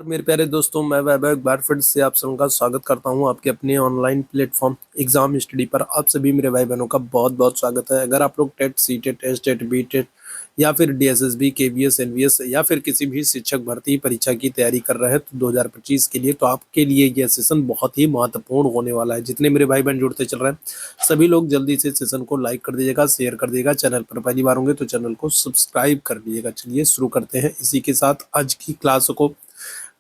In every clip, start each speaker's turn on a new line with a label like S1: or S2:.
S1: और मेरे प्यारे दोस्तों, मैं वैभव एक बार फिर से आप सबका स्वागत करता हूं आपके अपने ऑनलाइन प्लेटफॉर्म एग्जाम स्टडी पर। आप सभी मेरे भाई बहनों का बहुत बहुत स्वागत है। अगर आप लोग TET, C TET, S TET, B TET या फिर डीएसएसबी, केवीएस, एनवीएस या फिर किसी भी शिक्षक भर्ती परीक्षा की तैयारी कर रहे हैं तो 2025 के लिए तो आपके लिए यह सेशन बहुत ही महत्वपूर्ण होने वाला है। जितने मेरे भाई बहन जुड़ते चल रहे हैं सभी लोग जल्दी से सेशन को लाइक कर दीजिएगा, शेयर कर दीजिएगा। चैनल पर पहली बार होंगे तो चैनल को सब्सक्राइब कर लीजिएगा। चलिए शुरू करते हैं इसी के साथ आज की क्लास को।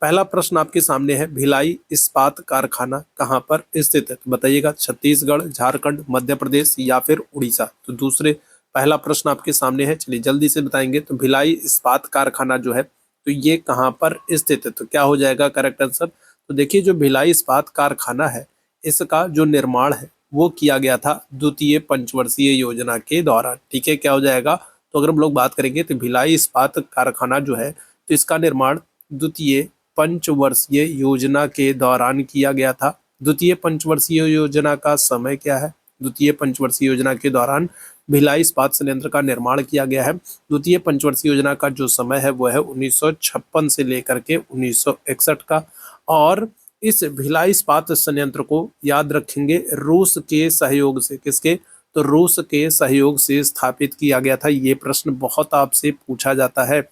S1: पहला प्रश्न आपके सामने है, भिलाई इस्पात कारखाना कहाँ पर स्थित है? तो बताइएगा, छत्तीसगढ़, झारखंड, मध्य प्रदेश या फिर उड़ीसा। तो पहला प्रश्न आपके सामने है, चलिए जल्दी से बताएंगे। तो भिलाई इस्पात कारखाना जो है तो ये कहाँ पर स्थित है? तो क्या हो जाएगा करेक्ट आंसर? तो देखिए, जो भिलाई इस्पात कारखाना है इसका जो निर्माण है वो किया गया था द्वितीय पंचवर्षीय योजना के दौरान। ठीक है, क्या हो जाएगा? तो अगर हम लोग बात करेंगे तो भिलाई इस्पात कारखाना जो है तो इसका निर्माण द्वितीय पंचवर्षीय योजना के दौरान किया गया था। द्वितीय पंचवर्षीय योजना का समय क्या है? द्वितीय पंचवर्षीय योजना के दौरान भिलाई इस्पात संयंत्र का निर्माण किया गया है। द्वितीय पंचवर्षीय योजना का जो समय है वो है 1956 से लेकर के 1961 का। और इस भिलाई इस्पात संयंत्र को याद रखेंगे रूस के सहयोग से, किसके? तो रूस के सहयोग से स्थापित किया गया था। ये प्रश्न बहुत आपसे पूछा जाता है।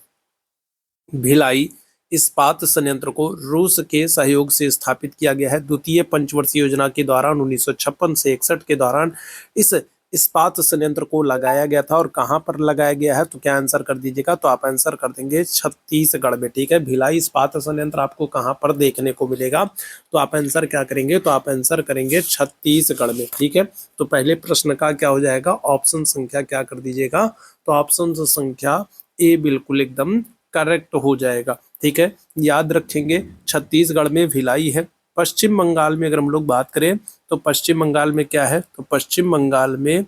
S1: भिलाई इस्पात संयंत्र को रूस के सहयोग से स्थापित किया गया है द्वितीय पंचवर्षीय योजना के दौरान 1956 से 61 के दौरान इस इस्पात संयंत्र को लगाया गया था। और कहां पर लगाया गया है? तो क्या आंसर कर दीजिएगा? तो आप आंसर कर देंगे छत्तीसगढ़ में। ठीक है, भिलाई इस्पात संयंत्र आपको कहां पर देखने को मिलेगा? तो आप आंसर क्या करेंगे? तो आप आंसर करेंगे छत्तीसगढ़ में। ठीक है, तो पहले प्रश्न का क्या हो जाएगा? ऑप्शन संख्या क्या कर दीजिएगा? तो ऑप्शन संख्या ए बिल्कुल एकदम करेक्ट हो जाएगा। ठीक है, याद रखेंगे छत्तीसगढ़ में भिलाई है। पश्चिम बंगाल में अगर हम लोग बात करें तो पश्चिम बंगाल में क्या है? तो पश्चिम बंगाल में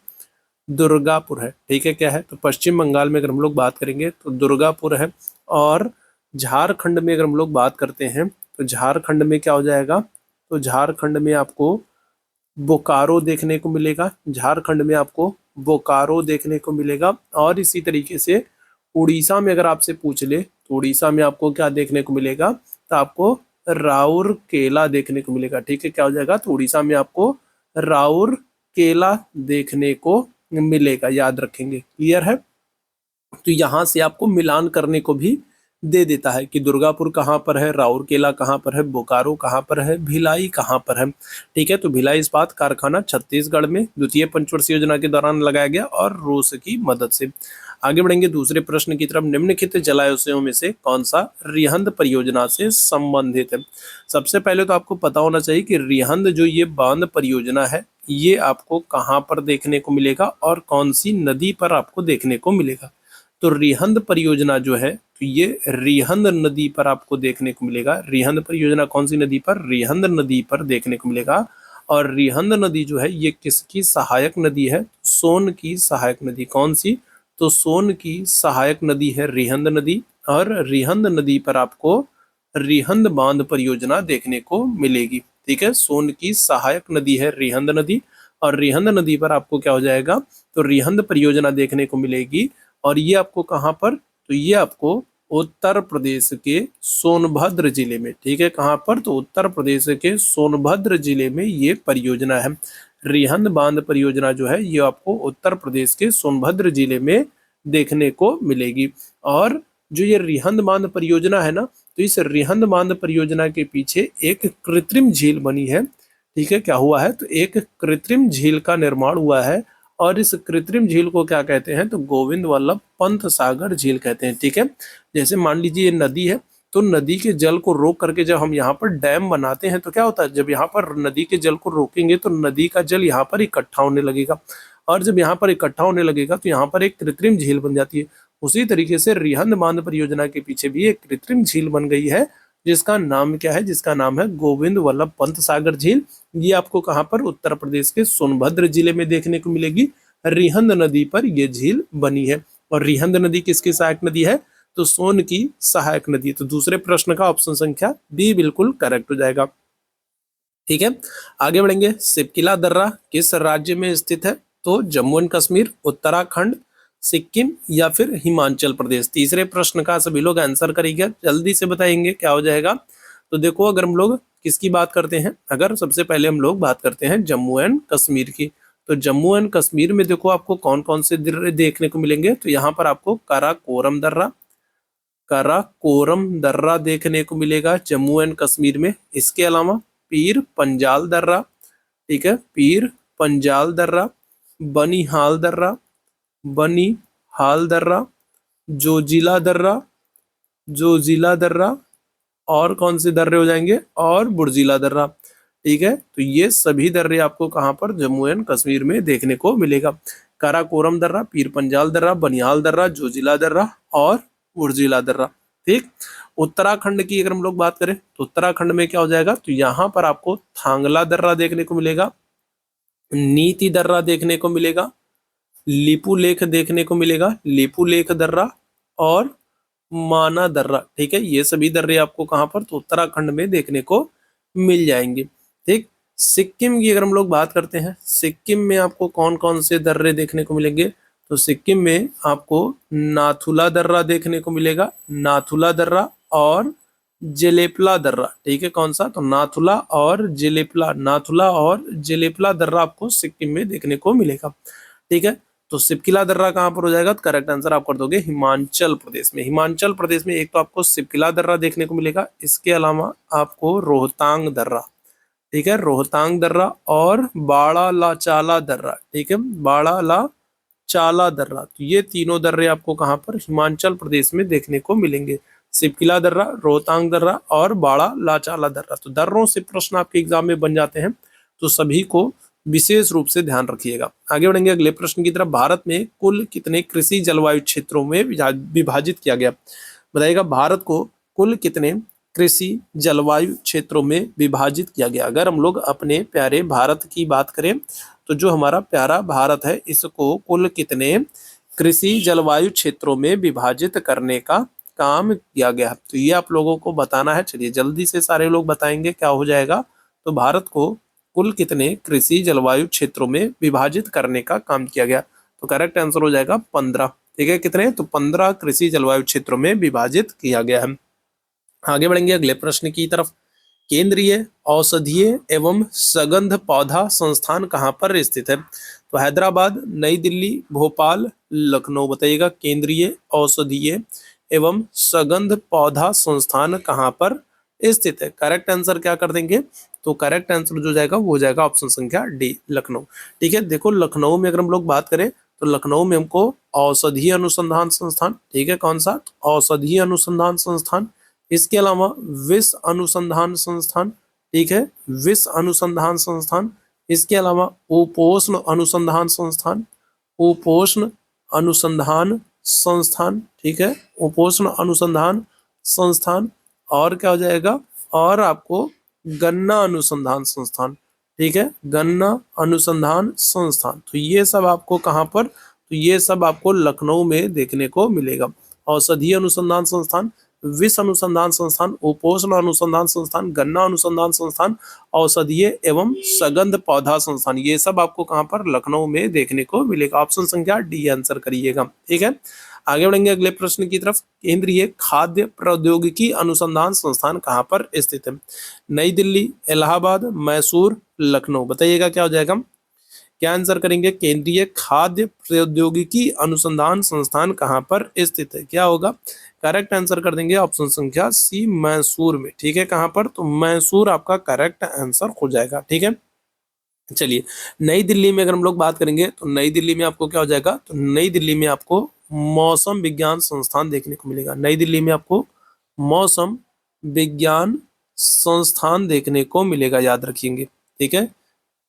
S1: दुर्गापुर है। ठीक है, क्या है? तो पश्चिम बंगाल में अगर हम लोग बात करेंगे तो दुर्गापुर है। और झारखंड में अगर हम लोग बात करते हैं तो झारखंड में क्या हो जाएगा? तो झारखंड में आपको बोकारो देखने को मिलेगा। झारखंड में आपको बोकारो देखने को मिलेगा। और इसी तरीके से उड़ीसा में अगर आपसे पूछ ले तो उड़ीसा में आपको क्या देखने को मिलेगा? तो आपको राउरकेला देखने को मिलेगा। ठीक है, क्या हो जाएगा? तो उड़ीसा में आपको राउरकेला देखने को मिलेगा। याद रखेंगे, क्लियर है? तो यहाँ से आपको मिलान करने को भी दे देता है कि दुर्गापुर कहाँ पर है, राउरकेला कहाँ पर है, बोकारो कहाँ पर है, भिलाई कहाँ पर है। ठीक है, तो भिलाई इस्पात कारखाना छत्तीसगढ़ में द्वितीय पंचवर्षीय योजना के दौरान लगाया गया और रूस की मदद से। आगे बढ़ेंगे दूसरे प्रश्न की तरफ। निम्नलिखित जलाशयों में से कौन सा रिहंद परियोजना से संबंधित है? सबसे पहले तो आपको पता होना चाहिए कि रिहंद जो ये बांध परियोजना है ये आपको कहाँ पर देखने को मिलेगा और कौन सी नदी पर आपको देखने को मिलेगा? तो रिहंद परियोजना जो है तो ये रिहंद नदी पर आपको देखने को मिलेगा। रिहंद परियोजना कौन सी नदी पर? रिहंद नदी पर देखने को मिलेगा। और रिहंद नदी जो है ये किसकी सहायक नदी है? सोन की सहायक नदी। कौन सी? तो सोन की सहायक नदी है रिहंद नदी। और रिहंद नदी पर आपको रिहंद बांध परियोजना देखने को मिलेगी। ठीक है, सोन की सहायक नदी है रिहंद नदी। और रिहंद नदी पर आपको क्या हो जाएगा? तो रिहंद परियोजना देखने को मिलेगी। और ये आपको कहाँ पर? तो ये आपको उत्तर प्रदेश के सोनभद्र जिले में। ठीक है, कहाँ पर? तो उत्तर प्रदेश के सोनभद्र जिले में ये परियोजना है। रिहंद बांध परियोजना जो है ये आपको उत्तर प्रदेश के सोनभद्र जिले में देखने को मिलेगी। और जो ये रिहंद बांध परियोजना है ना, तो इस रिहंद बांध परियोजना के पीछे एक कृत्रिम झील बनी है। ठीक है, क्या हुआ है? तो एक कृत्रिम झील का निर्माण हुआ है। और इस कृत्रिम झील को क्या कहते हैं? तो गोविंद वल्लभ पंत सागर झील कहते हैं। ठीक है, जैसे मान लीजिए ये नदी है तो नदी के जल को रोक करके जब हम यहाँ पर डैम बनाते हैं तो क्या होता है? जब यहाँ पर नदी के जल को रोकेंगे तो नदी का जल यहाँ पर इकट्ठा होने लगेगा। और जब यहाँ पर इकट्ठा होने लगेगा तो यहाँ पर एक कृत्रिम झील बन जाती है। उसी तरीके से रिहंद बांध परियोजना के पीछे भी एक कृत्रिम झील बन गई है जिसका नाम क्या है? जिसका नाम है गोविंद वल्लभ पंत सागर झील। ये आपको कहाँ पर? उत्तर प्रदेश के सोनभद्र जिले में देखने को मिलेगी। रिहंद नदी पर यह झील बनी है। और रिहंद नदी किसकी सहायक नदी है? तो सोन की सहायक नदी। तो दूसरे प्रश्न का ऑप्शन संख्या बी बिल्कुल करेक्ट हो जाएगा। ठीक है, आगे बढ़ेंगे। सिपकिला दर्रा किस राज्य में स्थित है? तो जम्मू एंड कश्मीर, उत्तराखंड, सिक्किम या फिर हिमाचल प्रदेश। तीसरे प्रश्न का सभी लोग आंसर करेंगे, जल्दी से बताएंगे क्या हो जाएगा। तो देखो, अगर हम लोग किसकी बात करते हैं, अगर सबसे पहले हम लोग बात करते हैं जम्मू एंड कश्मीर की, तो जम्मू एंड कश्मीर में देखो आपको कौन कौन से दर्रे देखने को मिलेंगे। तो यहाँ पर आपको काराकोरम दर्रा, काराकोरम दर्रा देखने को मिलेगा जम्मू एंड कश्मीर में। इसके अलावा पीर पंजाल दर्रा, ठीक है, पीर पंजाल दर्रा, बनिहाल दर्रा, बनिहाल दर्रा, जोजिला दर्रा, जोजिला दर्रा, और कौन से दर्रे हो जाएंगे, और बुर्जिला दर्रा। ठीक है, तो ये सभी दर्रे आपको कहाँ पर, जम्मू एंड कश्मीर में देखने को मिलेगा। काराकोरम दर्रा, पीर पंजाल दर्रा, बनिहाल दर्रा, जोजिला दर्रा और बुर्जिला दर्रा। ठीक, उत्तराखंड की अगर हम लोग बात करें तो उत्तराखंड में क्या हो जाएगा, तो यहाँ पर आपको थांगला दर्रा देखने को मिलेगा, नीति दर्रा देखने को मिलेगा, लिपू लेख देखने को मिलेगा, लिपू लेख दर्रा और माना दर्रा। ठीक है, ये सभी दर्रे आपको कहाँ पर, तो उत्तराखंड में देखने को मिल जाएंगे। ठीक, सिक्किम की अगर हम लोग बात करते हैं, सिक्किम में आपको कौन कौन से दर्रे देखने को मिलेंगे, तो सिक्किम में आपको नाथुला दर्रा देखने को मिलेगा, नाथुला दर्रा और जेलेपला दर्रा। ठीक है, कौन सा, तो नाथुला और जेलेपला, नाथुला और जेलेपला दर्रा आपको सिक्किम में देखने को मिलेगा। ठीक है, तो सिपकिला दर्रा कहाँ पर हो जाएगा, तो करेक्ट आंसर आप कर दोगे हिमाचल प्रदेश में। हिमाचल प्रदेश में एक तो आपको सिपकिला दर्रा देखने को मिलेगा, इसके अलावा आपको रोहतांग दर्रा, ठीक है, रोहतांग दर्रा और बाड़ा लाचाला दर्रा। ठीक है, बाड़ा ला चाला दर्रा, तो ये तीनों दर्रे आपको कहाँ पर, हिमाचल प्रदेश में देखने को मिलेंगे। सिपकिला दर्रा, रोहतांग दर्रा और बाड़ा लाचाला दर्रा। तो दर्रों से प्रश्न आपके एग्जाम में बन जाते हैं, तो सभी को विशेष रूप से ध्यान रखिएगा। आगे बढ़ेंगे अगले प्रश्न की तरफ। भारत में कुल कितने कृषि जलवायु क्षेत्रों में विभाजित किया गया, बताइएगा। भारत को कुल कितने कृषि जलवायु क्षेत्रों में विभाजित किया गया। अगर हम लोग अपने प्यारे भारत की बात करें, तो जो हमारा प्यारा भारत है, इसको कुल कितने कृषि जलवायु क्षेत्रों में विभाजित करने का काम किया गया, तो ये आप लोगों को बताना है। चलिए जल्दी से सारे लोग बताएंगे क्या हो जाएगा। तो भारत को कुल कितने कृषि जलवायु क्षेत्रों में विभाजित करने का काम किया गया, तो करेक्ट आंसर हो जाएगा 15। ठीक है, कितने, तो 15 कृषि जलवायु क्षेत्रों में विभाजित किया गया है। आगे बढ़ेंगे अगले प्रश्न की तरफ। केंद्रीय औषधीय एवं सगंध पौधा संस्थान कहाँ पर स्थित है, तो हैदराबाद, नई दिल्ली, भोपाल, लखनऊ। बताइएगा, केंद्रीय औषधीय एवं सगंध पौधा संस्थान कहाँ पर स्थित है। करेक्ट आंसर क्या कर देंगे, तो करेक्ट आंसर जो जाएगा वो हो जाएगा ऑप्शन संख्या डी, लखनऊ। ठीक है, देखो लखनऊ में अगर हम लोग बात करें, तो लखनऊ में हमको औषधीय अनुसंधान संस्थान, ठीक है, कौन सा, औषधीय अनुसंधान संस्थान, इसके अलावा विष अनुसंधान संस्थान, ठीक है, विष अनुसंधान संस्थान, इसके अलावा उपोष्ण अनुसंधान संस्थान, उपोष्ण अनुसंधान संस्थान, ठीक है, उपोष्ण अनुसंधान संस्थान, और क्या हो जाएगा, और आपको गन्ना अनुसंधान संस्थान, ठीक है, गन्ना अनुसंधान संस्थान। तो ये सब आपको कहाँ पर, तो ये सब आपको लखनऊ में देखने को मिलेगा। औषधीय अनुसंधान संस्थान, विष अनुसंधान संस्थान, उपोष्ण अनुसंधान संस्थान, गन्ना अनुसंधान संस्थान, औषधीय एवं सगंध पौधा संस्थान, ये सब आपको कहाँ पर, लखनऊ में देखने को मिलेगा। ऑप्शन संख्या डी आंसर करिएगा। ठीक है, आगे बढ़ेंगे अगले प्रश्न की तरफ। केंद्रीय खाद्य प्रौद्योगिकी अनुसंधान संस्थान कहाँ पर स्थित है, नई दिल्ली, इलाहाबाद, मैसूर, लखनऊ। बताइएगा क्या हो जाएगा, क्या आंसर करेंगे। केंद्रीय खाद्य प्रौद्योगिकी अनुसंधान संस्थान कहाँ पर स्थित है, क्या होगा, करेक्ट आंसर कर देंगे ऑप्शन संख्या सी, मैसूर में। ठीक है, कहाँ पर, तो मैसूर आपका करेक्ट आंसर हो जाएगा। ठीक है, चलिए नई दिल्ली में अगर हम लोग बात करेंगे, तो नई दिल्ली में आपको क्या हो जाएगा, तो नई दिल्ली में आपको मौसम विज्ञान संस्थान देखने को मिलेगा। नई दिल्ली में आपको मौसम विज्ञान संस्थान देखने को मिलेगा, याद रखिएंगे। ठीक है,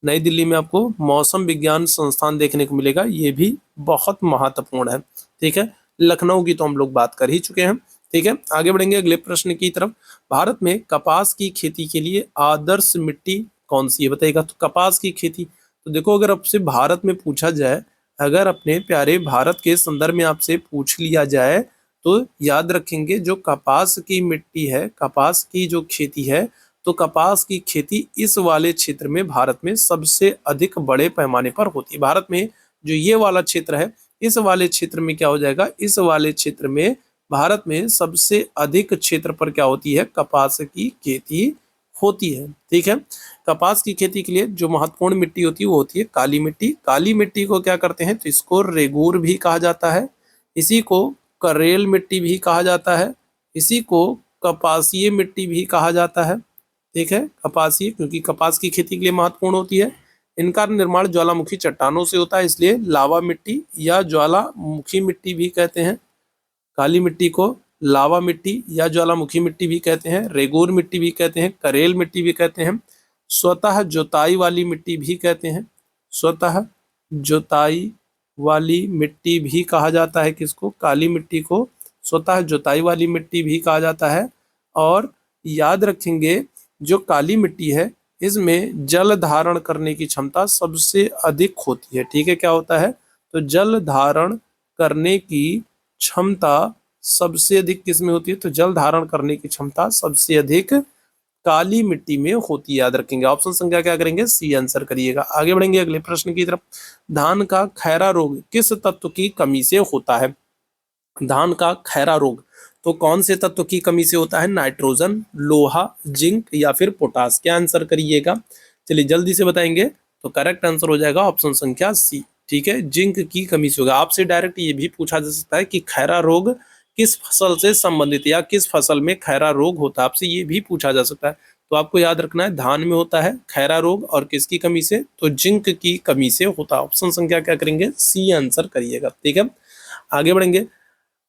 S1: नई दिल्ली में आपको मौसम विज्ञान संस्थान देखने को मिलेगा, ये भी बहुत महत्वपूर्ण है। ठीक है, लखनऊ की तो हम लोग बात कर ही चुके हैं। ठीक है, आगे बढ़ेंगे अगले प्रश्न की तरफ। भारत में कपास की खेती के लिए आदर्श मिट्टी कौन सी है, बताइएगा। तो कपास की खेती, तो देखो अगर आपसे भारत में पूछा जाए, अगर अपने प्यारे भारत के संदर्भ में आपसे पूछ लिया जाए, तो याद रखेंगे जो कपास की मिट्टी है, कपास की जो खेती है, तो कपास की खेती इस वाले क्षेत्र में भारत में सबसे अधिक बड़े पैमाने पर होती है। भारत में जो ये वाला क्षेत्र है, इस वाले क्षेत्र में क्या हो जाएगा, इस वाले क्षेत्र में भारत में सबसे अधिक क्षेत्र पर क्या होती है, कपास की खेती होती है। ठीक है, कपास की खेती के लिए जो महत्वपूर्ण मिट्टी होती है वो होती है काली मिट्टी। काली मिट्टी को क्या करते हैं, तो इसको रेगूर भी कहा जाता है, इसी को करेल मिट्टी भी कहा जाता है, इसी को कपासीय मिट्टी भी कहा जाता है। ठीक है, कपासीय क्योंकि कपास की खेती के लिए महत्वपूर्ण होती है। इनका निर्माण ज्वालामुखी चट्टानों से होता है, इसलिए लावा मिट्टी या ज्वालामुखी मिट्टी भी कहते हैं। काली मिट्टी को लावा मिट्टी या ज्वालामुखी मिट्टी भी कहते हैं, रेगूर मिट्टी भी कहते हैं, करेल मिट्टी भी कहते हैं, स्वतः जोताई वाली मिट्टी भी कहते हैं। स्वतः जोताई वाली मिट्टी भी कहा जाता है किसको, काली मिट्टी को स्वतः जोताई वाली मिट्टी भी कहा जाता है। और याद रखेंगे जो काली मिट्टी है इसमें जल धारण करने की क्षमता सबसे अधिक होती है। ठीक है, क्या होता है, तो जल धारण करने की क्षमता सबसे अधिक किस में होती है, तो जल धारण करने की क्षमता सबसे अधिक काली मिट्टी में होती है। याद रखेंगे, ऑप्शन संख्या क्या करेंगे, सी आंसर करिएगा। आगे बढ़ेंगे अगले प्रश्न की तरफ। धान का खैरा रोग किस तत्व की कमी से होता है। धान का खैरा रोग तो कौन से तत्व की कमी से होता है, नाइट्रोजन, लोहा, जिंक या फिर पोटास, क्या आंसर करिएगा। चलिए जल्दी से बताएंगे, तो करेक्ट आंसर हो जाएगा ऑप्शन संख्या सी। ठीक है, जिंक की कमी से होगा। आपसे डायरेक्ट ये भी पूछा जा सकता है कि खैरा रोग किस फसल से संबंधित या किस फसल में खैरा रोग होता है, आपसे ये भी पूछा जा सकता है। तो आपको याद रखना है धान में होता है खैरा रोग, और किसकी कमी से, तो जिंक की कमी से होता है। ऑप्शन संख्या क्या करेंगे, सी आंसर करिएगा। ठीक है, आगे बढ़ेंगे।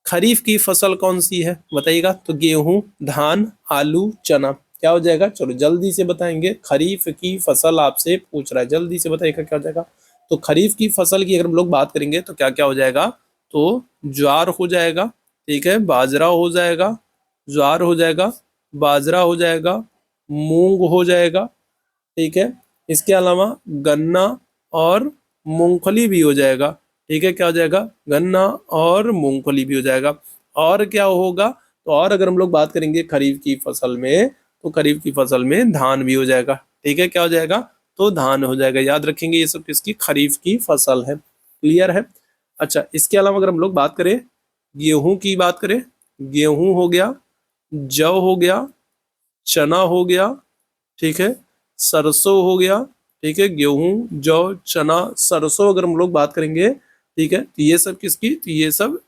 S1: खरीफ की फसल कौन सी है बताइएगा, तो गेहूं, धान, आलू, चना, क्या हो जाएगा, चलो जल्दी से बताएंगे। खरीफ की फसल आपसे पूछ रहा है, जल्दी से बताइएगा क्या हो जाएगा। तो खरीफ की फसल की अगर हम लोग बात करेंगे तो क्या क्या हो जाएगा, तो ज्वार हो जाएगा, ठीक है, बाजरा हो जाएगा, ज्वार हो जाएगा, बाजरा हो जाएगा, मूंग हो जाएगा, ठीक है, इसके अलावा गन्ना और मूंगफली भी हो जाएगा। ठीक है, क्या हो जाएगा, गन्ना और मूंगफली भी हो जाएगा। और क्या होगा, तो और अगर हम लोग बात करेंगे खरीफ की फसल में, तो खरीफ की फसल में धान भी हो जाएगा। ठीक है, क्या हो जाएगा, तो धान हो जाएगा। याद रखेंगे ये सब किसकी, खरीफ की फसल है। क्लियर है। अच्छा, इसके अलावा अगर हम लोग बात करें गेहूं की, बात करें, गेहूं हो गया, जौ हो गया, चना हो गया, ठीक है, सरसों हो गया, ठीक है, गेहूं, जौ, चना, सरसों अगर हम लोग बात करेंगे, ठीक है, तो ये सब किसकी, तो ये सब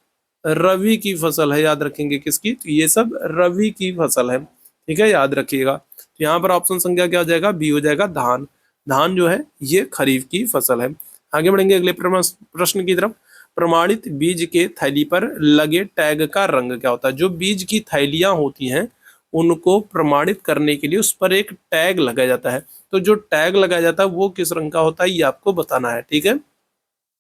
S1: रवि की फसल है। याद रखेंगे किसकी, तो ये सब रवि की फसल है। ठीक है, याद रखिएगा। तो यहाँ पर ऑप्शन संख्या क्या हो जाएगा, बी हो जाएगा, धान। धान जो है ये खरीफ की फसल है। आगे बढ़ेंगे अगले प्रश्न की तरफ। प्रमाणित बीज के थैली पर लगे टैग का रंग क्या होता है। जो बीज की थैलियां होती हैं उनको प्रमाणित करने के लिए उस पर एक टैग लगाया जाता है। तो जो टैग लगाया जाता है वो किस रंग का होता है, ये आपको बताना है। ठीक है,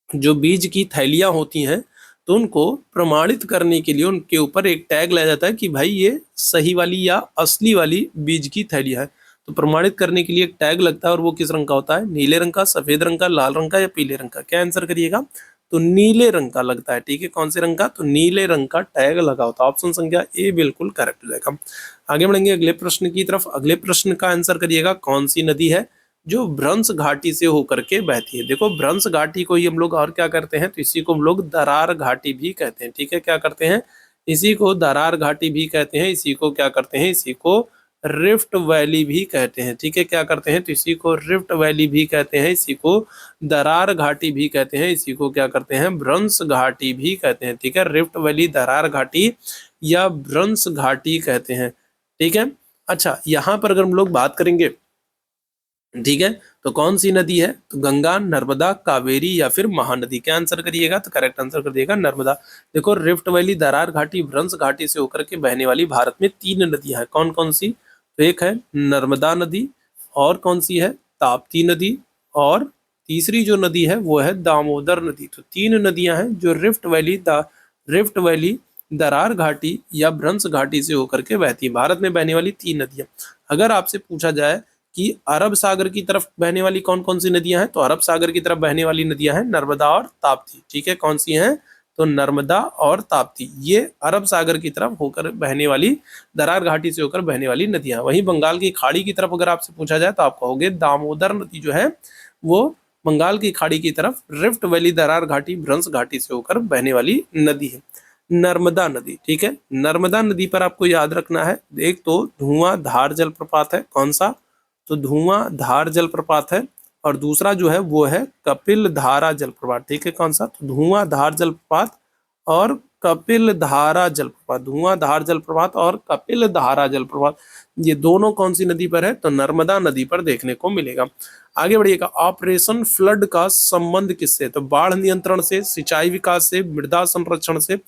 S1: जो बीज की थैलियां होती हैं तो उनको प्रमाणित करने के लिए उनके ऊपर एक टैग लगाया जाता है कि भाई ये सही वाली या असली वाली बीज की थैलियां है। तो प्रमाणित करने के लिए एक टैग लगता है, और वो किस रंग का होता है, नीले रंग का, सफेद रंग का, लाल रंग का या पीले रंग का, क्या आंसर करिएगा, तो नीले रंग का लगता है। ठीक है, कौन से रंग का, तो नीले रंग का टैग लगा होता है। ऑप्शन संख्या ए बिल्कुल करेक्ट हो जाएगा। आगे बढ़ेंगे अगले प्रश्न की तरफ। अगले प्रश्न का आंसर करिएगा, कौन सी नदी है जो भ्रंश घाटी से होकर के बहती है। देखो भ्रंश घाटी को ही हम लोग और क्या करते हैं, तो इसी को हम लोग दरार घाटी भी कहते हैं। ठीक है, क्या करते हैं, इसी को दरार घाटी भी कहते हैं, इसी को क्या करते हैं, इसी को रिफ्ट वैली भी कहते हैं। ठीक है, क्या करते हैं, तो इसी को रिफ्ट वैली भी कहते हैं, इसी को दरार घाटी भी कहते हैं, इसी को क्या करते हैं, भ्रंश घाटी भी कहते हैं। ठीक है, रिफ्ट वैली, दरार घाटी या भ्रंश घाटी कहते हैं। ठीक है, अच्छा यहाँ पर अगर हम लोग बात करेंगे, ठीक है, तो कौन सी नदी है, तो गंगा, नर्मदा, कावेरी या फिर महानदी, क्या आंसर करिएगा, तो करेक्ट आंसर कर दिएगा नर्मदा। देखो रिफ्ट वैली, दरार घाटी, भ्रंश घाटी से होकर के बहने वाली भारत में 3 नदियां हैं। कौन कौन सी, तो एक है नर्मदा नदी, और कौन सी है, ताप्ती नदी, और तीसरी जो नदी है वो है दामोदर नदी। तो 3 नदियां हैं जो रिफ्ट वैली, दरार घाटी या भ्रंश घाटी से होकर के बहती है। भारत में बहने वाली 3 नदियां। अगर आपसे पूछा जाए कि अरब सागर की तरफ बहने वाली कौन कौन सी नदियां हैं, तो अरब सागर की तरफ बहने वाली नदियां हैं नर्मदा और ताप्ती। ठीक है, कौन सी हैं, तो नर्मदा और ताप्ती, ये अरब सागर की तरफ होकर बहने वाली, दरार घाटी से होकर बहने वाली नदियां। वहीं बंगाल की खाड़ी की तरफ अगर आपसे पूछा जाए तो आप कहोगे दामोदर नदी जो है वो बंगाल की खाड़ी की तरफ रिफ्ट वैली, दरार घाटी, भ्रंश घाटी से होकर बहने वाली नदी है। नर्मदा नदी, ठीक है। नर्मदा नदी पर आपको याद रखना है, एक तो धुआंधार जलप्रपात है, कौन सा, तो धुआंधार जलप्रपात है, और दूसरा जो है वो है कपिल धारा जलप्रपात, ठीक है। कौन सा, तो धुआंधार जलप्रपात और कपिल धारा जलप्रपात, धुआंधार जलप्रपात और कपिल धारा जलप्रपात, ये दोनों कौन सी नदी पर है, तो नर्मदा नदी पर देखने को मिलेगा। आगे बढ़िएगा, ऑपरेशन फ्लड का संबंध किससे, तो बाढ़ नियंत्रण से, सिंचाई विकास से, मृदा संरक्षण से,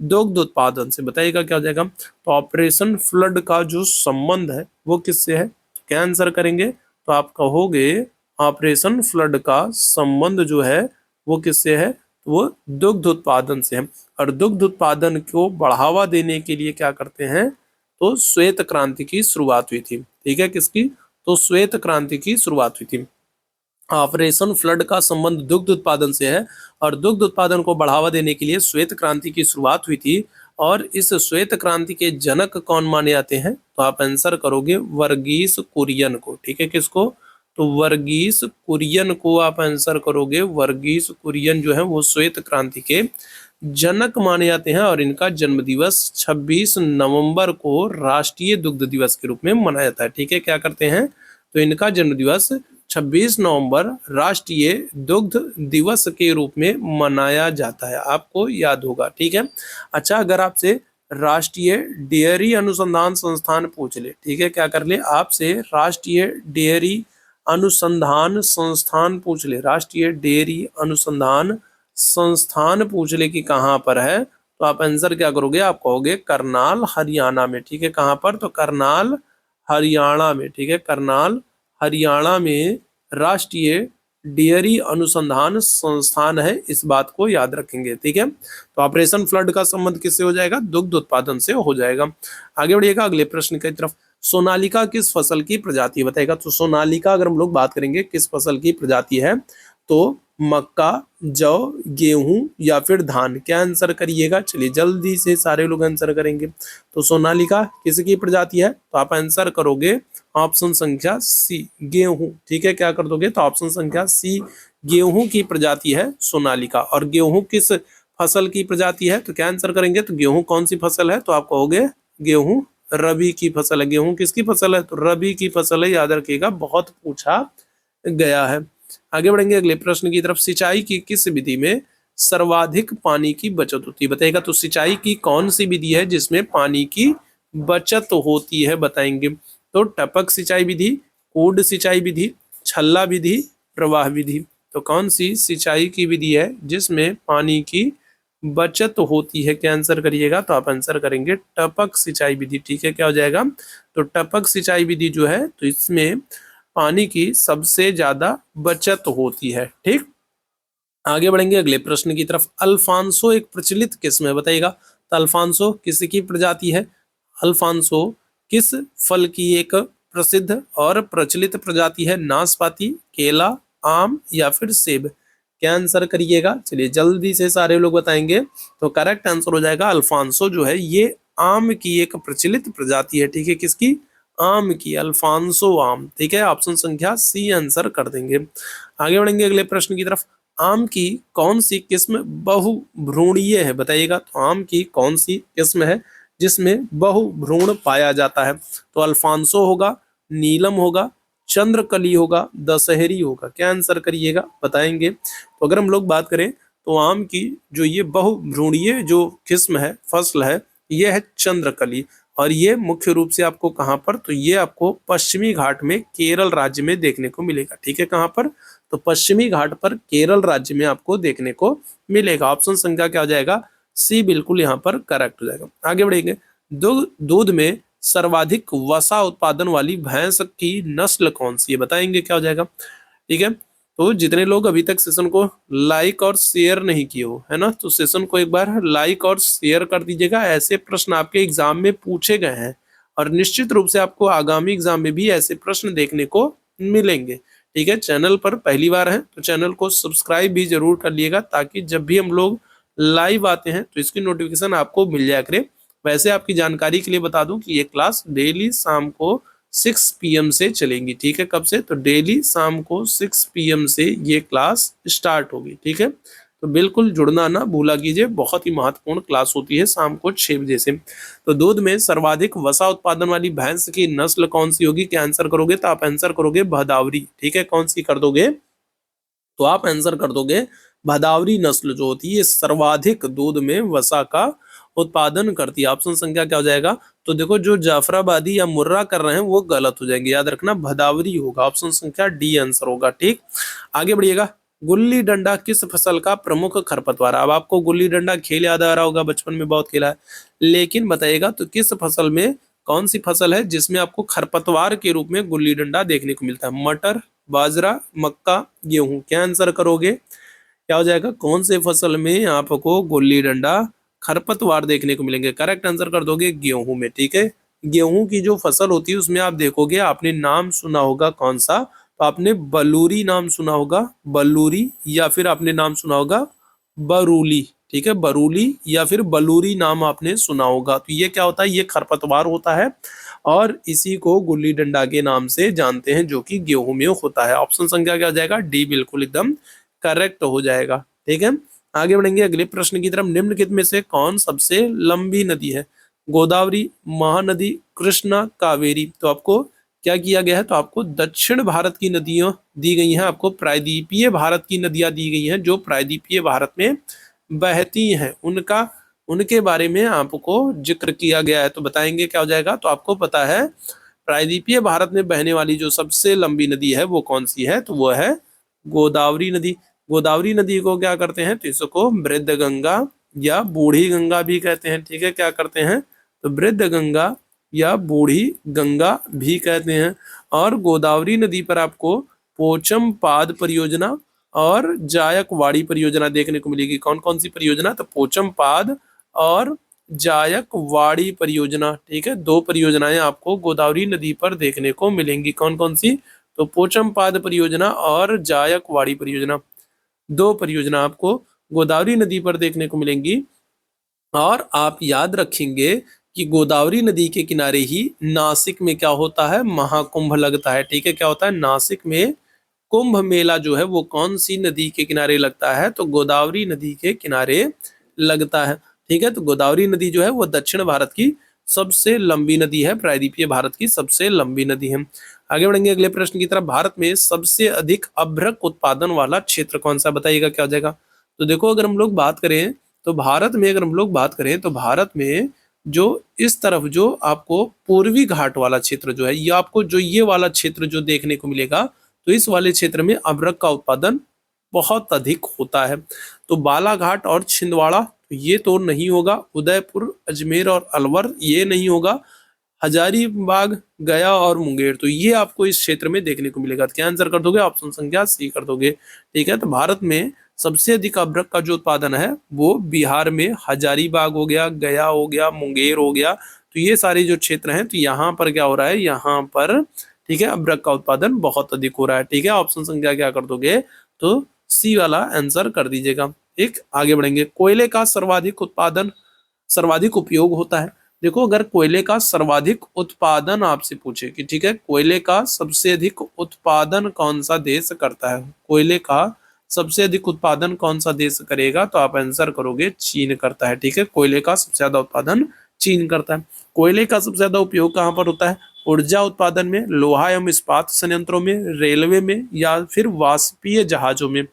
S1: दुग्ध उत्पादन से, बताइएगा क्या हो जाएगा। तो ऑपरेशन फ्लड का जो संबंध है वो किससे है, तो क्या आंसर करेंगे, तो आप कहोगे ऑपरेशन फ्लड का संबंध जो है वो किससे है, वो दुग्ध उत्पादन से है। और दुग्ध उत्पादन को बढ़ावा देने के लिए क्या करते हैं, तो श्वेत क्रांति की शुरुआत हुई थी, ठीक है। किसकी, तो श्वेत क्रांति की शुरुआत हुई थी। ऑपरेशन फ्लड का संबंध दुग्ध उत्पादन से है और दुग्ध उत्पादन को बढ़ावा देने के लिए श्वेत क्रांति की शुरुआत हुई थी। और इस श्वेत क्रांति के जनक कौन माने जाते हैं, तो आप आंसर करोगे वर्गीस कुरियन को, ठीक है। किसको, तो वर्गीस कुरियन को आप आंसर करोगे। वर्गीस कुरियन जो है वो श्वेत क्रांति के जनक माने जाते हैं और इनका जन्म दिवस 26 नवंबर को राष्ट्रीय दुग्ध दिवस के रूप में मनाया जाता है, ठीक है। क्या करते हैं, तो इनका जन्म दिवस 26 नवंबर राष्ट्रीय दुग्ध दिवस के रूप में मनाया जाता है, आपको याद होगा, ठीक है। अच्छा, अगर आपसे राष्ट्रीय डेयरी अनुसंधान संस्थान पूछ ले, ठीक है, क्या कर ले, आपसे राष्ट्रीय डेयरी अनुसंधान संस्थान पूछ ले, राष्ट्रीय डेयरी अनुसंधान संस्थान पूछ ले कि कहाँ पर है, तो आप आंसर क्या करोगे, आप कहोगे करनाल हरियाणा में, ठीक है। कहाँ पर, तो करनाल हरियाणा में, ठीक है। करनाल हरियाणा में राष्ट्रीय डेयरी अनुसंधान संस्थान है, इस बात को याद रखेंगे, ठीक है। तो ऑपरेशन फ्लड का संबंध किससे हो जाएगा, दुग्ध उत्पादन से हो जाएगा। आगे बढ़िएगा अगले प्रश्न की तरफ। सोनालिका किस फसल की प्रजाति बताएगा, तो सोनालिका अगर हम लोग बात करेंगे किस फसल की प्रजाति है, तो मक्का, जौ, गेहूं या फिर धान, क्या आंसर करिएगा, चलिए जल्दी से सारे लोग आंसर करेंगे। तो सोनालिका किसकी प्रजाति है, तो आप आंसर करोगे ऑप्शन संख्या सी, गेहूं, ठीक है। क्या कर दोगे, तो ऑप्शन संख्या सी, गेहूं की प्रजाति है सोनालिका। और गेहूं किस फसल की प्रजाति है, तो क्या आंसर करेंगे, तो गेहूं कौन सी फसल है, तो आप कहोगे गेहूं रबी की फसल है। गेहूं किसकी फसल है, तो रबी की फसल है, याद रखिएगा, बहुत पूछा गया है। आगे बढ़ेंगे अगले प्रश्न की तरफ। सिंचाई की किस विधि में सर्वाधिक पानी की बचत होती है बताइएगा, तो सिंचाई की कौन सी विधि है जिसमें पानी की बचत होती है, बताएंगे। तो टपक सिंचाई विधि, कूड सिंचाई विधि, छल्ला विधि, प्रवाह विधि, तो कौन सी सिंचाई की विधि है जिसमें पानी की बचत होती है, क्या आंसर करिएगा, तो आप आंसर करेंगे टपक सिंचाई विधि, ठीक है। क्या हो जाएगा, तो टपक सिंचाई विधि जो है तो इसमें पानी की सबसे ज्यादा बचत होती है, ठीक। आगे बढ़ेंगे अगले प्रश्न की तरफ। अल्फांसो एक प्रचलित किस्म है बताइएगा, तो अल्फांसो किसकी प्रजाति है, अल्फांसो किस फल की एक प्रसिद्ध और प्रचलित प्रजाति है, नाशपाती, केला, आम या फिर सेब, क्या आंसर करिएगा, चलिए जल्दी से सारे लोग बताएंगे। तो करेक्ट आंसर हो जाएगा अल्फांसो जो है ये आम की एक प्रचलित प्रजाति है, ठीक है। किसकी, आम की, अल्फांसो आम, ठीक है। ऑप्शन संख्या सी आंसर कर देंगे। आगे बढ़ेंगे अगले प्रश्न की तरफ। आम की कौन सी किस्म बहुभ्रूणीय है बताइएगा, तो आम की कौन सी किस्म है जिसमें बहुभ्रूण पाया जाता है, तो अल्फांसो होगा, नीलम होगा, चंद्रकली होगा, दशहरी होगा, क्या आंसर करिएगा, बताएंगे। तो अगर हम लोग बात करें तो आम की जो ये बहुभ्रूणीय जो किस्म है, फसल है, ये है चंद्रकली। और ये मुख्य रूप से आपको कहाँ पर, तो ये आपको पश्चिमी घाट में केरल राज्य में देखने को मिलेगा, ठीक है। कहाँ पर, तो पश्चिमी घाट पर केरल राज्य में आपको देखने को मिलेगा। ऑप्शन संख्या क्या हो जाएगा, सी बिल्कुल यहाँ पर करेक्ट हो जाएगा। आगे बढ़ेंगे। दूध में सर्वाधिक वसा उत्पादन वाली भैंस की नस्ल कौन सी है बताएंगे, क्या हो जाएगा, ठीक है। तो जितने लोग अभी तक सेशन को लाइक और शेयर नहीं किए हो, है ना, तो सेशन को एक बार लाइक और शेयर कर दीजिएगा। ऐसे प्रश्न आपके एग्जाम में पूछे गए हैं और निश्चित रूप से आपको आगामी एग्जाम में भी ऐसे प्रश्न देखने को मिलेंगे, ठीक है। चैनल पर पहली बार है तो चैनल को सब्सक्राइब भी जरूर कर लिएगा, ताकि जब भी हम लोग लाइव आते हैं तो इसकी नोटिफिकेशन आपको मिल जाया करे। वैसे आपकी जानकारी के लिए बता दूं कि ये क्लास डेली शाम को 6 PM से चलेंगी। ठीक है, कब से? तो डेली शाम को 6 PM से ये क्लास स्टार्ट होगी। ठीक है, तो बिल्कुल जुड़ना ना भूला कीजिए, बहुत ही महत्वपूर्ण क्लास होती है शाम को 6 बजे से। तो दूध में सर्वाधिक वसा उत्पादन वाली भैंस की नस्ल कौन सी होगी? क्या आंसर करोगे? तो आप आंसर करोगे भदावरी। ठीक है, कौन सी कर दोगे? तो आप आंसर कर दोगे भदावरी नस्ल जो होती है ये सर्वाधिक दूध में वसा का उत्पादन करती है। ऑप्शन संख्या क्या हो जाएगा? तो देखो, जो जाफराबादी या मुर्रा कर रहे हैं वो गलत हो जाएंगे, याद रखना भदावरी होगा। ऑप्शन संख्या डी आंसर होगा। ठीक, आगे बढ़िएगा। गुल्ली डंडा किस फसल का प्रमुख खरपतवार है? अब आपको गुल्ली डंडा खेल याद आ रहा होगा, बचपन में बहुत खेला है, लेकिन बताइएगा तो किस फसल में, कौन सी फसल है जिसमें आपको खरपतवार के रूप में गुल्ली डंडा देखने को मिलता है? मटर, बाजरा, मक्का, गेहूं? क्या आंसर करोगे? क्या हो जाएगा? कौन से फसल में आपको गुल्ली डंडा खरपतवार देखने को मिलेंगे? करेक्ट आंसर कर दोगे गेहूं में। ठीक है, गेहूं की जो फसल होती है उसमें आप देखोगे, आपने नाम सुना होगा कौन सा? तो आपने बलूरी नाम सुना होगा, बलूरी, या फिर आपने नाम सुना होगा बरूली। ठीक है, बरूली या फिर बलूरी नाम आपने सुना होगा। तो ये क्या होता है? ये खरपतवार होता है और इसी को गुल्ली डंडा के नाम से जानते हैं, जो कि गेहूं में होता है। ऑप्शन संख्या क्या हो जाएगा? डी बिल्कुल एकदम करेक्ट हो जाएगा। ठीक है, आगे बढ़ेंगे अगले प्रश्न की तरफ। निम्नलिखित में से कौन सबसे लंबी नदी है? गोदावरी, महानदी, कृष्णा, कावेरी? तो आपको क्या किया गया है? तो आपको दक्षिण भारत की नदियां दी गई हैं, आपको प्रायद्वीपीय भारत की नदियां दी गई हैं, जो प्रायद्वीपीय भारत में बहती हैं, उनका उनके बारे में आपको जिक्र किया गया है। तो बताएंगे क्या हो जाएगा? तो आपको पता है प्रायद्वीपीय भारत में बहने वाली जो सबसे लंबी नदी है वो कौन सी है? तो वो है गोदावरी नदी। गोदावरी नदी को क्या करते हैं? तो इसको वृद्ध गंगा या बूढ़ी गंगा भी कहते हैं। ठीक है, क्या करते हैं? तो वृद्ध गंगा या बूढ़ी गंगा भी कहते हैं। और गोदावरी नदी पर आपको पोचम पाद परियोजना और जायकवाड़ी परियोजना देखने को मिलेगी। कौन कौन सी परियोजना? तो पोचम पाद और जायकवाड़ी परियोजना। ठीक है, दो परियोजनाएं आपको गोदावरी नदी पर देखने को मिलेंगी। कौन कौन सी? तो पोचम पाद परियोजना और जायकवाड़ी परियोजना, दो परियोजना आपको गोदावरी नदी पर देखने को मिलेंगी। और आप याद रखेंगे कि गोदावरी नदी के किनारे ही नासिक में क्या होता है? महाकुंभ लगता है। ठीक है, क्या होता है? नासिक में कुंभ मेला जो है वो कौन सी नदी के किनारे लगता है? तो गोदावरी नदी के किनारे लगता है। ठीक है, तो गोदावरी नदी जो है वो दक्षिण भारत की सबसे लंबी नदी है, प्रायद्वीपीय भारत की सबसे लंबी नदी है। आगे बढ़ेंगे अगले प्रश्न की तरफ। भारत में सबसे अधिक अभ्रक उत्पादन वाला क्षेत्र कौन सा? बताइएगा क्या हो जाएगा? तो देखो, अगर हम लोग बात करें तो भारत में, अगर हम लोग बात करें तो भारत में जो इस तरफ जो आपको पूर्वी घाट वाला क्षेत्र जो है, ये आपको जो ये वाला क्षेत्र जो देखने को मिलेगा, तो इस वाले क्षेत्र में अभ्रक का उत्पादन बहुत अधिक होता है। तो बालाघाट और छिंदवाड़ा ये तो नहीं होगा, उदयपुर, अजमेर और अलवर ये नहीं होगा, हजारीबाग, गया और मुंगेर तो ये आपको इस क्षेत्र में देखने को मिलेगा। तो क्या आंसर कर दोगे? ऑप्शन संख्या सी कर दोगे। ठीक है, तो भारत में सबसे अधिक अभ्रक का जो उत्पादन है वो बिहार में हजारीबाग हो गया, गया हो गया, मुंगेर हो गया, तो ये सारे जो क्षेत्र हैं, तो यहाँ पर क्या हो रहा है? यहाँ पर ठीक है अभ्रक का उत्पादन बहुत अधिक हो रहा है। ठीक है, ऑप्शन संख्या क्या कर दोगे? तो सी वाला आंसर कर दीजिएगा। एक आगे बढ़ेंगे। कोयले का सर्वाधिक उत्पादन, सर्वाधिक उपयोग होता है। देखो, अगर कोयले का सर्वाधिक उत्पादन आपसे पूछे कि ठीक है कोयले का सबसे अधिक उत्पादन कौन सा देश करता है, कोयले का सबसे अधिक उत्पादन कौन सा देश करेगा? तो आप आंसर करोगे चीन करता है। ठीक है, कोयले का सबसे ज्यादा उत्पादन चीन करता है। कोयले का सबसे ज्यादा उपयोग कहाँ पर होता है? ऊर्जा उत्पादन में, लोहा एवं इस्पात संयंत्रों में, रेलवे में, या फिर वाष्पीय जहाजों में।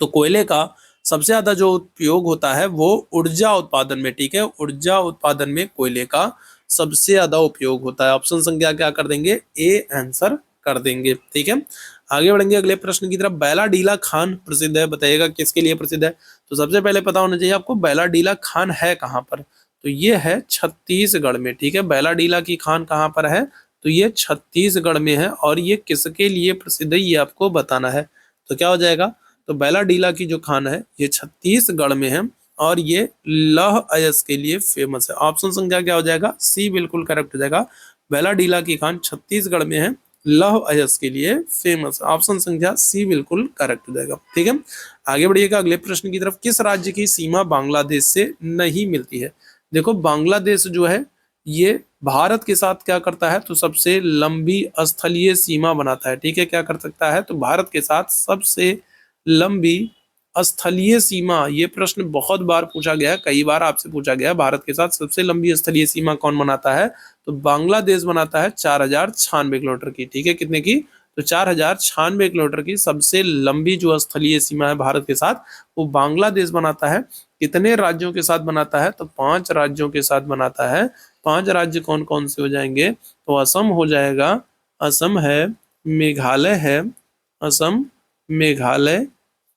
S1: तो कोयले का सबसे ज्यादा जो उपयोग होता है वो ऊर्जा उत्पादन में। ठीक है, ऊर्जा उत्पादन में कोयले का सबसे ज्यादा उपयोग होता है। ऑप्शन संख्या क्या कर देंगे? ए आंसर कर देंगे। ठीक है, आगे बढ़ेंगे अगले प्रश्न की तरफ। बैलाडीला खान प्रसिद्ध है, बताइएगा किसके लिए प्रसिद्ध है? तो सबसे पहले पता होना चाहिए आपको बैलाडीला खान है कहाँ पर? तो ये है छत्तीसगढ़ में। ठीक है, बैलाडीला की खान कहाँ पर है? तो ये छत्तीसगढ़ में है। और ये किसके लिए प्रसिद्ध है ये आपको बताना है। तो क्या हो जाएगा? तो बैलाडीला की जो खान है ये छत्तीसगढ़ में है और ये लौह अयस्क के लिए फेमस है। ऑप्शन संख्या क्या हो जाएगा? सी बिल्कुल करेक्ट हो जाएगा। बैलाडीला की खान छत्तीसगढ़ में है, लौह अयस्क के लिए फेमस। ऑप्शन संख्या सी बिल्कुल करेक्ट हो जाएगा। ठीक है, आगे बढ़िएगा अगले प्रश्न की तरफ। किस राज्य की सीमा बांग्लादेश से नहीं मिलती है? देखो, बांग्लादेश जो है ये भारत के साथ क्या करता है, तो सबसे लंबी स्थलीय सीमा बनाता है। ठीक है, क्या कर सकता है, तो भारत के साथ सबसे लंबी स्थलीय सीमा। ये प्रश्न बहुत बार पूछा गया है, कई बार आपसे पूछा गया है, भारत के साथ सबसे लंबी स्थलीय सीमा कौन बनाता है, तो बांग्लादेश बनाता है 4096 किलोमीटर की। ठीक है, कितने की, तो 4096 किलोमीटर की सबसे लंबी जो स्थलीय सीमा है भारत के साथ, वो बांग्लादेश बनाता है। कितने राज्यों के साथ बनाता है, तो 5 राज्यों के साथ बनाता है। 5 राज्य कौन कौन से हो जाएंगे, तो असम हो जाएगा, असम है, मेघालय है, असम, मेघालय,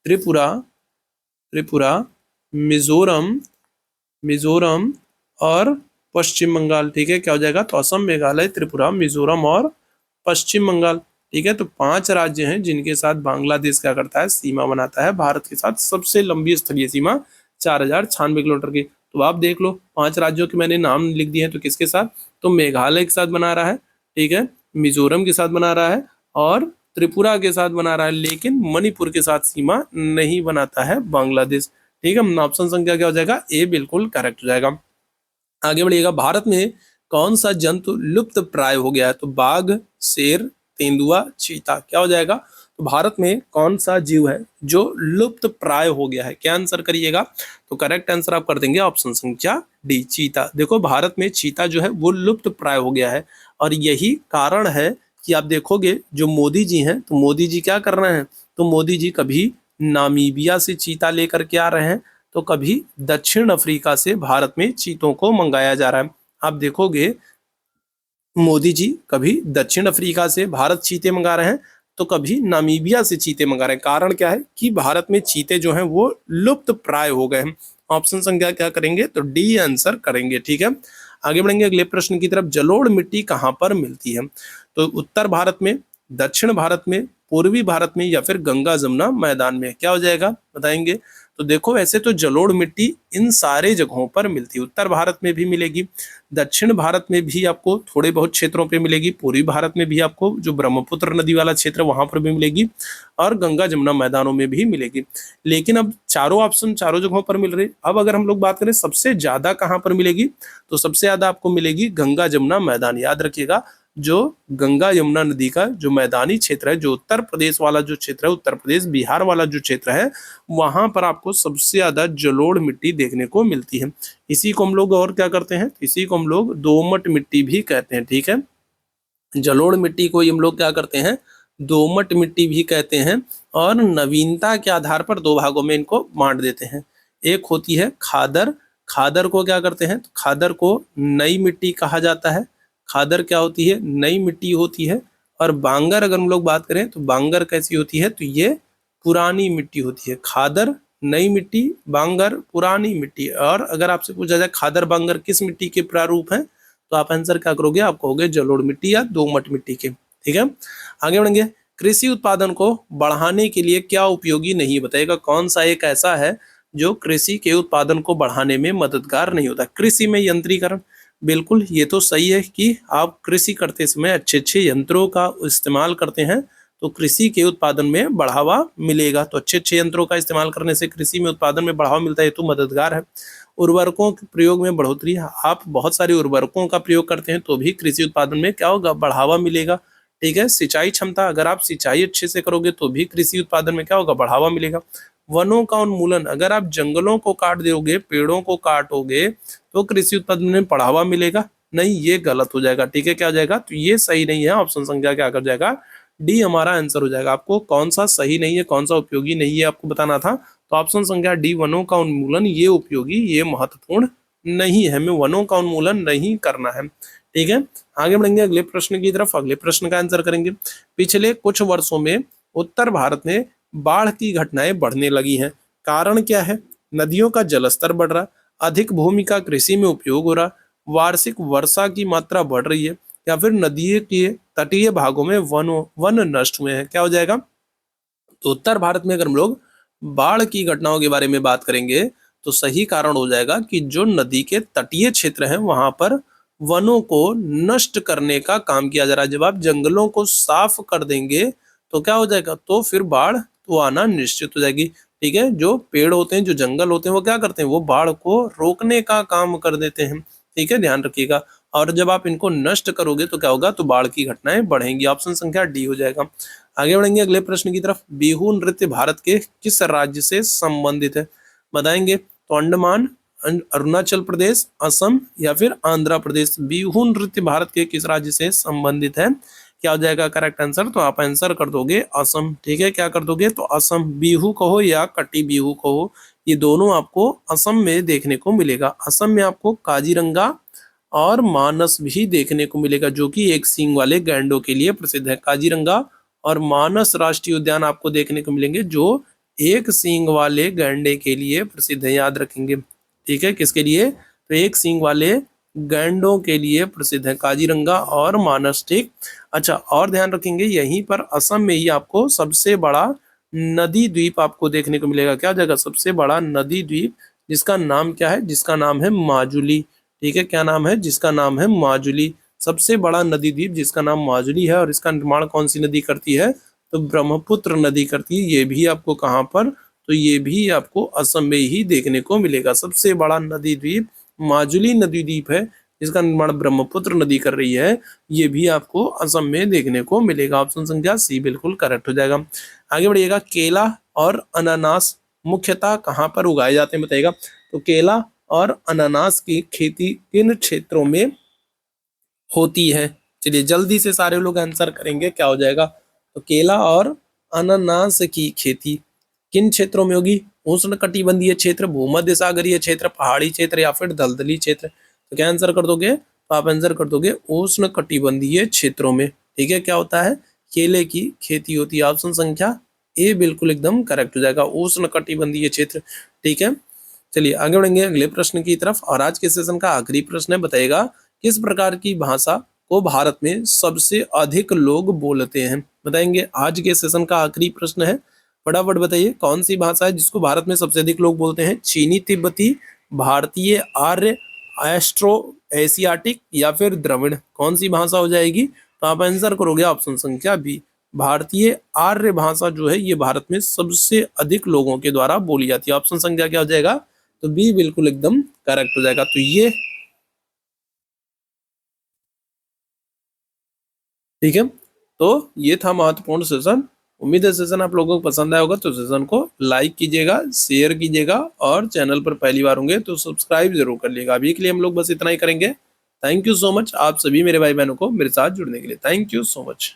S1: त्रिपुरा, त्रिपुरा, मिजोरम, मिजोरम और पश्चिम बंगाल। ठीक है, क्या हो जाएगा, तो असम, मेघालय, त्रिपुरा, मिजोरम और पश्चिम बंगाल। ठीक है, तो 5 राज्य हैं जिनके साथ बांग्लादेश क्या करता है, सीमा बनाता है भारत के साथ सबसे लंबी स्थलीय सीमा 4096 किलोमीटर की। तो आप देख लो, 5 राज्यों के मैंने नाम लिख दिए हैं, तो किसके साथ, तो मेघालय के साथ बना रहा है, ठीक है, मिजोरम के साथ बना रहा है और त्रिपुरा के साथ बना रहा है, लेकिन मणिपुर के साथ सीमा नहीं बनाता है बांग्लादेश। ठीक है, ऑप्शन संख्या क्या हो जाएगा, ए बिल्कुल करेक्ट हो जाएगा। आगे बढ़िएगा, भारत में कौन सा जंतु लुप्त प्राय हो गया है, तो बाघ, शेर, तेंदुआ, चीता, क्या हो जाएगा, तो भारत में कौन सा जीव है जो लुप्त प्राय हो गया है, क्या आंसर करिएगा, तो करेक्ट आंसर आप कर देंगे ऑप्शन संख्या डी, चीता। देखो, भारत में चीता जो है वो लुप्त प्राय हो गया है और यही कारण है कि आप देखोगे जो मोदी जी हैं, तो मोदी जी क्या कर रहे हैं, तो मोदी जी कभी नामीबिया से चीता लेकर के आ रहे हैं, तो कभी दक्षिण अफ्रीका से भारत में चीतों को मंगाया जा रहा है। आप देखोगे मोदी जी कभी दक्षिण अफ्रीका से भारत चीते मंगा रहे हैं, तो कभी नामीबिया से चीते मंगा रहे हैं। कारण क्या है कि भारत में चीते जो हैं वो लुप्त प्राय हो गए हैं। ऑप्शन संख्या क्या करेंगे, तो डी आंसर करेंगे। ठीक है, आगे बढ़ेंगे अगले प्रश्न की तरफ। जलोढ़ मिट्टी कहाँ पर मिलती है, तो उत्तर भारत में, दक्षिण भारत में, पूर्वी भारत में या फिर गंगा जमुना मैदान में, क्या हो जाएगा बताएंगे। तो देखो, वैसे तो जलोढ़ मिट्टी इन सारे जगहों पर मिलती है। उत्तर भारत में भी मिलेगी, दक्षिण भारत में भी आपको थोड़े बहुत क्षेत्रों पे मिलेगी, पूर्वी भारत में भी आपको जो ब्रह्मपुत्र नदी वाला क्षेत्र वहां पर भी मिलेगी और गंगा जमुना मैदानों में भी मिलेगी। लेकिन अब चारों ऑप्शन चारों जगहों पर मिल रहे। अब अगर हम लोग बात करें सबसे ज्यादा कहाँ पर मिलेगी, तो सबसे ज्यादा आपको मिलेगी गंगा जमुना मैदान। याद रखिएगा, जो गंगा यमुना नदी का जो मैदानी क्षेत्र है, जो उत्तर प्रदेश वाला जो क्षेत्र है, उत्तर प्रदेश बिहार वाला जो क्षेत्र है, वहां पर आपको सबसे ज्यादा जलोढ़ मिट्टी देखने को मिलती है। इसी को हम लोग और क्या करते हैं, इसी को हम लोग दोमट मिट्टी भी कहते हैं। ठीक है, जलोढ़ मिट्टी को हम लोग क्या करते हैं, दोमट मिट्टी भी कहते हैं। और नवीनता के आधार पर 2 भागों में इनको बांट देते हैं। एक होती है खादर, खादर को क्या करते हैं, तो खादर को नई मिट्टी कहा जाता है। खादर क्या होती है, नई मिट्टी होती है। और बांगर अगर हम लोग बात करें, तो बांगर कैसी होती है, तो ये पुरानी मिट्टी होती है। खादर नई मिट्टी, बांगर पुरानी मिट्टी। और अगर आपसे पूछा जाए खादर बांगर किस मिट्टी के प्रारूप हैं, तो आप आंसर क्या करोगे, आप कहोगे जलोढ़ मिट्टी या दोमट मिट्टी के। ठीक है, आगे बढ़ेंगे। कृषि उत्पादन को बढ़ाने के लिए क्या उपयोगी नहीं, बताइएगा कौन सा एक ऐसा है जो कृषि के उत्पादन को बढ़ाने में मददगार नहीं होता। कृषि में यंत्रीकरण, बिल्कुल ये तो सही है कि आप कृषि करते समय अच्छे अच्छे यंत्रों का इस्तेमाल करते हैं, तो कृषि के उत्पादन में बढ़ावा मिलेगा। तो अच्छे अच्छे यंत्रों का इस्तेमाल करने से कृषि में उत्पादन में बढ़ावा मिलता है, ये तो मददगार है। उर्वरकों के प्रयोग में बढ़ोतरी, आप बहुत सारे उर्वरकों का प्रयोग करते हैं तो भी कृषि उत्पादन में क्या होगा, बढ़ावा मिलेगा। ठीक है, सिंचाई क्षमता, अगर आप सिंचाई अच्छे से करोगे तो भी कृषि उत्पादन में क्या होगा, बढ़ावा मिलेगा। वनों का उन्मूलन, अगर आप जंगलों को काट दोगे, पेड़ों को काटोगे, तो कृषि उत्पादन में बढ़ावा मिलेगा नहीं, ये गलत हो जाएगा। ठीक है, क्या हो जाएगा, तो ये सही नहीं है। ऑप्शन संख्या क्या कर जाएगा, डी हमारा आंसर हो जाएगा। आपको कौन सा सही नहीं है, कौन सा उपयोगी नहीं है आपको बताना था, तो ऑप्शन संख्या डी, वनों का उन्मूलन, ये उपयोगी, ये महत्वपूर्ण नहीं है, हमें वनों का उन्मूलन नहीं करना है। ठीक है, आगे बढ़ेंगे अगले प्रश्न की तरफ। अगले प्रश्न का आंसर करेंगे। पिछले कुछ वर्षों में उत्तर भारत में बाढ़ की घटनाएं बढ़ने लगी हैं, कारण क्या है, नदियों का जलस्तर बढ़ रहा, अधिक भूमि का कृषि में उपयोग हो रहा, वार्षिक वर्षा की मात्रा बढ़ रही है, या फिर नदी के तटीय भागों में वन नष्ट हुए हैं, क्या हो जाएगा। तो उत्तर भारत में अगर हम लोग बाढ़ की घटनाओं के बारे में बात करेंगे, तो सही कारण हो जाएगा कि जो नदी के तटीय क्षेत्र हैं वहां पर वनों को नष्ट करने का काम किया जा रहा है। जब आप जंगलों को साफ कर देंगे तो क्या हो जाएगा, तो फिर बाढ़ तो आना निश्चित हो जाएगी। ठीक है, जो पेड़ होते हैं, जो जंगल होते हैं, वो क्या करते हैं, वो बाढ़ को रोकने का काम कर देते हैं। ठीक है, ध्यान रखिएगा। और जब आप इनको नष्ट करोगे तो क्या होगा, तो बाढ़ की घटनाएं बढ़ेंगी। ऑप्शन संख्या डी हो जाएगा। आगे बढ़ेंगे अगले प्रश्न की तरफ। बिहू नृत्य भारत के किस राज्य से संबंधित है, बताएंगे। तो अंडमान, अरुणाचल प्रदेश, असम या फिर आंध्र प्रदेश। बिहू नृत्य भारत के किस राज्य से संबंधित है, क्या हो जाएगा करेक्ट आंसर, तो आप आंसर कर दोगे असम। ठीक है, क्या कर दोगे, तो असम। बिहू कहो या कटी बिहू कहो, ये दोनों आपको असम में देखने को मिलेगा। असम में आपको काजीरंगा और मानस भी देखने को मिलेगा, जो कि एक सींग वाले गैंडों के लिए प्रसिद्ध है। काजीरंगा और मानस राष्ट्रीय उद्यान आपको देखने को मिलेंगे, जो एक सींग वाले गैंडे के लिए प्रसिद्ध है, याद रखेंगे। ठीक है, किसके लिए, तो एक सींग वाले गैंडों के लिए प्रसिद्ध है काजीरंगा और मानस। ठीक, अच्छा, और ध्यान रखेंगे यहीं पर असम में ही आपको सबसे बड़ा नदी द्वीप आपको देखने को मिलेगा। क्या जगह, सबसे बड़ा नदी द्वीप, जिसका नाम क्या है, जिसका नाम है माजुली। ठीक है, क्या नाम है, जिसका नाम है माजुली। सबसे बड़ा नदी द्वीप जिसका नाम माजुली है, और इसका निर्माण कौन सी नदी करती है, तो ब्रह्मपुत्र नदी करती है। ये भी आपको कहाँ पर, तो ये भी आपको असम में ही देखने को मिलेगा। सबसे बड़ा नदी द्वीप माजुली नदी द्वीप है, जिसका निर्माण ब्रह्मपुत्र नदी कर रही है। ये भी आपको असम में देखने को मिलेगा। ऑप्शन संख्या सी बिल्कुल करेक्ट हो जाएगा। आगे बढ़िएगा। केला और अनानास मुख्यतः कहाँ पर उगाए जाते हैं, बताइएगा। तो केला और अनानास की खेती किन क्षेत्रों में होती है, चलिए जल्दी से सारे लोग आंसर करेंगे, क्या हो जाएगा। तो केला और अनानास की खेती किन क्षेत्रों में होगी, उष्ण कटिबंधीय क्षेत्र, भूमध्य सागरीय क्षेत्र, पहाड़ी क्षेत्र या फिर दलदली क्षेत्र। तो क्या आंसर कर दोगे, तो आप आंसर कर दोगे उष्ण कटिबंधीय क्षेत्रों में। ठीक है, क्या होता है, केले की खेती होती है। ऑप्शन संख्या ए बिल्कुल एकदम करेक्ट हो जाएगा, उष्ण कटिबंधीय क्षेत्र। ठीक है, चलिए आगे बढ़ेंगे अगले प्रश्न की तरफ। और आज के सेशन का आखिरी प्रश्न है, बताइएगा किस प्रकार की भाषा को भारत में सबसे अधिक लोग बोलते हैं, बताएंगे। आज के सेशन का आखिरी प्रश्न है, फटाफट बताइए कौन सी भाषा है जिसको भारत में सबसे अधिक लोग बोलते हैं। चीनी, तिब्बती, भारतीय, आर्य, एस्ट्रो एशियाटिक या फिर द्रविड़, कौन सी भाषा हो जाएगी, तो आप आंसर करोगे ऑप्शन संख्या बी, भारतीय आर्य भाषा जो है ये भारत में सबसे अधिक लोगों के द्वारा बोली जाती है। ऑप्शन संख्या क्या हो जाएगा, तो बी बिल्कुल एकदम करेक्ट हो जाएगा। तो ये ठीक है, तो ये था महत्वपूर्ण सेशन। उम्मीद है सेशन आप लोगों को पसंद आया होगा, तो सेशन को लाइक कीजिएगा, शेयर कीजिएगा, और चैनल पर पहली बार होंगे तो सब्सक्राइब जरूर कर लीजिएगा। अभी के लिए हम लोग बस इतना ही करेंगे। थैंक यू सो मच आप सभी मेरे भाई बहनों को मेरे साथ जुड़ने के लिए। Thank you so much.